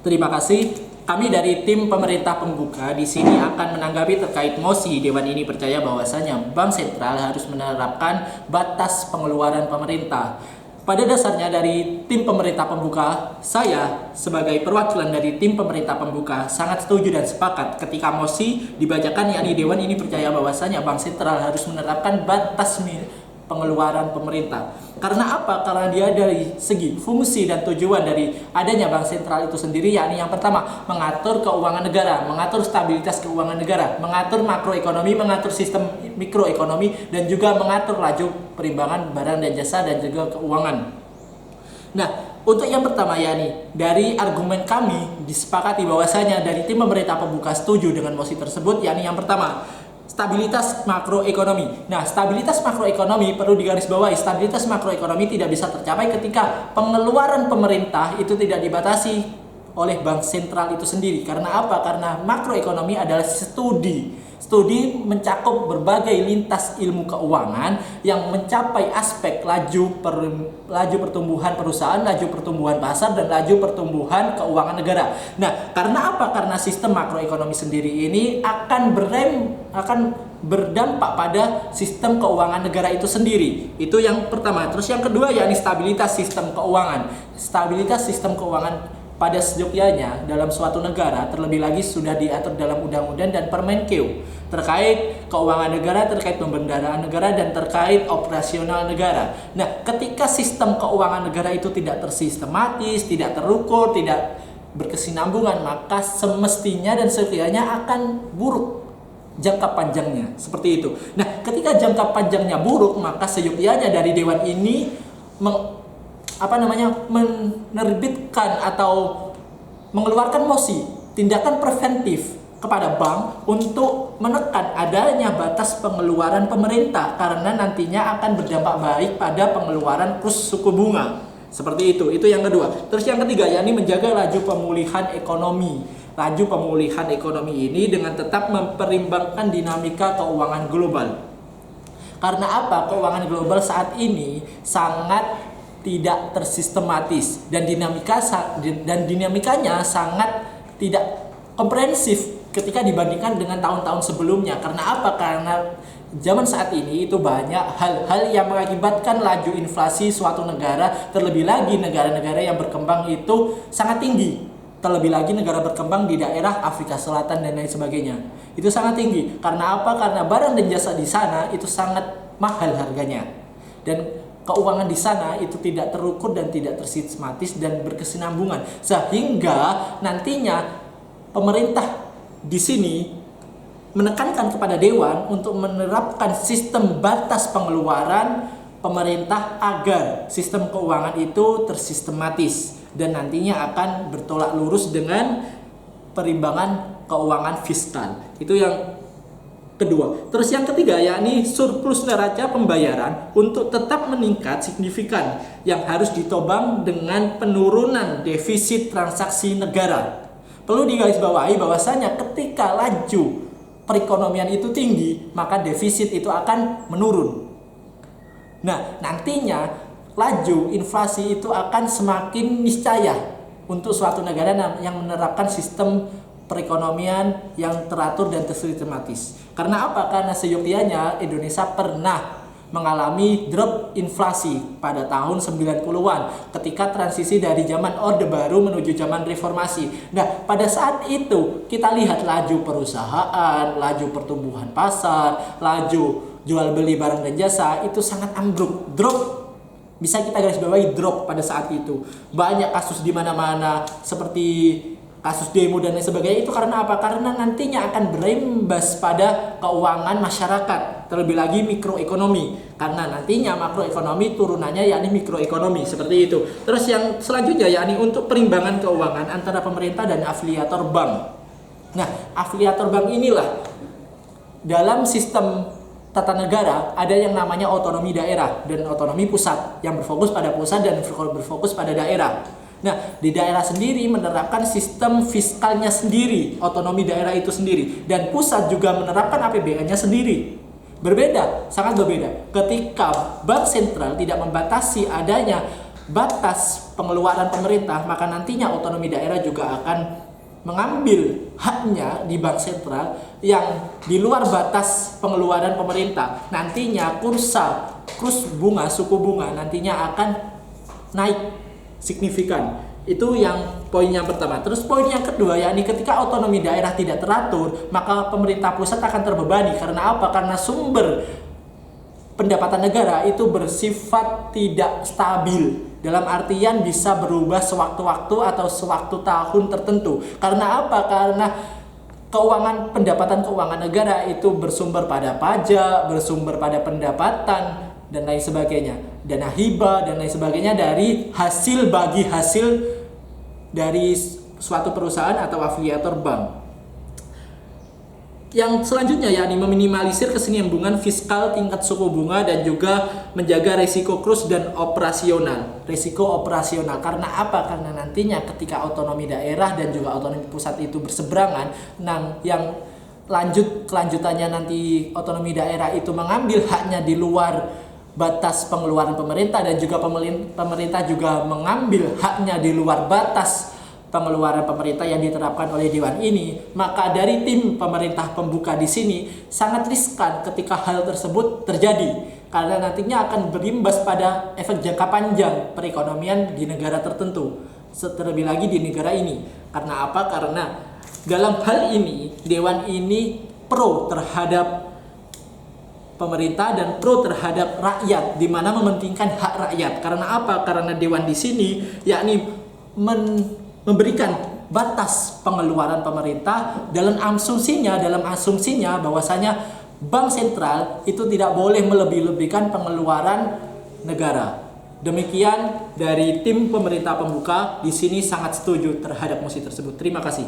Terima kasih. Kami dari tim pemerintah pembuka di sini akan menanggapi terkait mosi Dewan ini percaya bahwasanya Bank Sentral harus menerapkan batas pengeluaran pemerintah. Pada dasarnya dari tim pemerintah pembuka, saya sebagai perwakilan dari tim pemerintah pembuka sangat setuju dan sepakat ketika mosi dibacakan, yakni Dewan ini percaya bahwasanya Bank Sentral harus menerapkan batas pengeluaran pemerintah. Karena apa? Karena dia dari segi fungsi dan tujuan dari adanya Bank Sentral itu sendiri, yakni yang pertama, mengatur keuangan negara, mengatur stabilitas keuangan negara, mengatur makroekonomi, mengatur sistem mikroekonomi, dan juga mengatur laju perimbangan barang dan jasa dan juga keuangan. Nah, untuk yang pertama, yakni dari argumen kami disepakati bahwasanya dari tim pemerintah pembuka setuju dengan mosi tersebut, yakni yang pertama, stabilitas makroekonomi. Nah, stabilitas makroekonomi perlu digarisbawahi. Stabilitas makroekonomi tidak bisa tercapai ketika pengeluaran pemerintah itu tidak dibatasi oleh Bank Sentral itu sendiri. Karena apa? Karena makroekonomi adalah studi mencakup berbagai lintas ilmu keuangan yang mencapai aspek laju pertumbuhan perusahaan, laju pertumbuhan pasar, dan laju pertumbuhan keuangan negara. Nah, karena apa? Karena sistem makroekonomi sendiri ini akan berdampak pada sistem keuangan negara itu sendiri. Itu yang pertama. Terus yang kedua, yakni stabilitas sistem keuangan. Stabilitas sistem keuangan pada sejatinya dalam suatu negara terlebih lagi sudah diatur dalam undang-undang dan Permenkeu terkait keuangan negara, terkait pembendaraan negara, dan terkait operasional negara. Nah, ketika sistem keuangan negara itu tidak tersistematis, tidak terukur, tidak berkesinambungan, maka semestinya dan sekiranya akan buruk jangka panjangnya, seperti itu. Nah, ketika jangka panjangnya buruk, maka seyogyanya dari Dewan ini menerbitkan atau mengeluarkan mosi tindakan preventif kepada bank untuk menekan adanya batas pengeluaran pemerintah, karena nantinya akan berdampak baik pada pengeluaran kurs suku bunga. Seperti itu yang kedua. Terus yang ketiga, yakni menjaga laju pemulihan ekonomi. Laju pemulihan ekonomi ini dengan tetap memperimbangkan dinamika keuangan global. Karena apa? Keuangan global saat ini sangat tidak tersistematis dan dinamikanya sangat tidak komprehensif ketika dibandingkan dengan tahun-tahun sebelumnya. Karena apa? Karena zaman saat ini itu banyak hal-hal yang mengakibatkan laju inflasi suatu negara, terlebih lagi negara-negara yang berkembang itu sangat tinggi. Terlebih lagi negara berkembang di daerah Afrika Selatan dan lain sebagainya. Itu sangat tinggi. Karena apa? Karena barang dan jasa di sana itu sangat mahal harganya. Dan keuangan di sana itu tidak terukur dan tidak tersistematis dan berkesinambungan, sehingga nantinya pemerintah di sini menekankan kepada Dewan untuk menerapkan sistem batas pengeluaran pemerintah agar sistem keuangan itu tersistematis dan nantinya akan bertolak lurus dengan perimbangan keuangan fiskal. Itu yang kedua. Terus yang ketiga, yakni surplus neraca pembayaran untuk tetap meningkat signifikan yang harus ditopang dengan penurunan defisit transaksi negara. Perlu digarisbawahi bahwasanya ketika laju perekonomian itu tinggi, maka defisit itu akan menurun. Nah, nantinya laju inflasi itu akan semakin niscaya untuk suatu negara yang menerapkan sistem perekonomian yang teratur dan tersistematis. Karena apa? Karena seyogyanya Indonesia pernah mengalami drop inflasi pada tahun 90-an ketika transisi dari zaman Orde Baru menuju zaman reformasi. Nah, pada saat itu kita lihat laju perusahaan, laju pertumbuhan pasar, laju jual beli barang dan jasa itu sangat ambruk. Bisa kita garis bawahi drop pada saat itu. Banyak kasus di mana-mana seperti kasus demo dan lain sebagainya. Itu karena apa? Karena nantinya akan berimbas pada keuangan masyarakat, terlebih lagi mikroekonomi. Karena nantinya makroekonomi turunannya yakni mikroekonomi, seperti itu. Terus yang selanjutnya yakni untuk perimbangan keuangan antara pemerintah dan afiliator bank. Nah, afiliator bank inilah dalam sistem tata negara ada yang namanya otonomi daerah dan otonomi pusat, yang berfokus pada pusat dan berfokus pada daerah. Nah, di daerah sendiri menerapkan sistem fiskalnya sendiri, otonomi daerah itu sendiri, dan pusat juga menerapkan APBN-nya sendiri. Berbeda, sangat berbeda. Ketika Bank Sentral tidak membatasi adanya batas pengeluaran pemerintah, maka nantinya otonomi daerah juga akan mengambil haknya di bank sentral yang di luar batas pengeluaran pemerintah. Nantinya kurs bunga, suku bunga nantinya akan naik signifikan. Itu yang poin yang pertama. Terus poin yang kedua, yakni ketika otonomi daerah tidak teratur, maka pemerintah pusat akan terbebani. Karena apa? Karena sumber pendapatan negara itu bersifat tidak stabil. Dalam artian bisa berubah sewaktu-waktu atau sewaktu tahun tertentu. Karena apa? Karena pendapatan keuangan negara itu bersumber pada pajak, bersumber pada pendapatan, dan lain sebagainya. Dana hibah dan lain sebagainya dari hasil dari suatu perusahaan atau afiliator bank. Yang selanjutnya yakni meminimalisir kesinambungan fiskal tingkat suku bunga dan juga menjaga resiko kurs dan resiko operasional. Karena apa? Karena nantinya ketika otonomi daerah dan juga otonomi pusat itu berseberangan, yang kelanjutannya nanti otonomi daerah itu mengambil haknya di luar batas pengeluaran pemerintah dan juga pemerintah juga mengambil haknya di luar batas pengeluaran pemerintah yang diterapkan oleh Dewan ini, maka dari tim pemerintah pembuka di sini sangat riskan ketika hal tersebut terjadi karena nantinya akan berimbas pada efek jangka panjang perekonomian di negara tertentu, terlebih lagi di negara ini. Karena apa? Karena dalam hal ini Dewan ini pro terhadap pemerintah dan pro terhadap rakyat, di mana mementingkan hak rakyat. Karena apa? Karena Dewan di sini yakni memberikan batas pengeluaran pemerintah dalam asumsinya bahwasanya bank sentral itu tidak boleh melebih-lebihkan pengeluaran negara. Demikian dari tim pemerintah pembuka, di sini sangat setuju terhadap mosi tersebut. Terima kasih.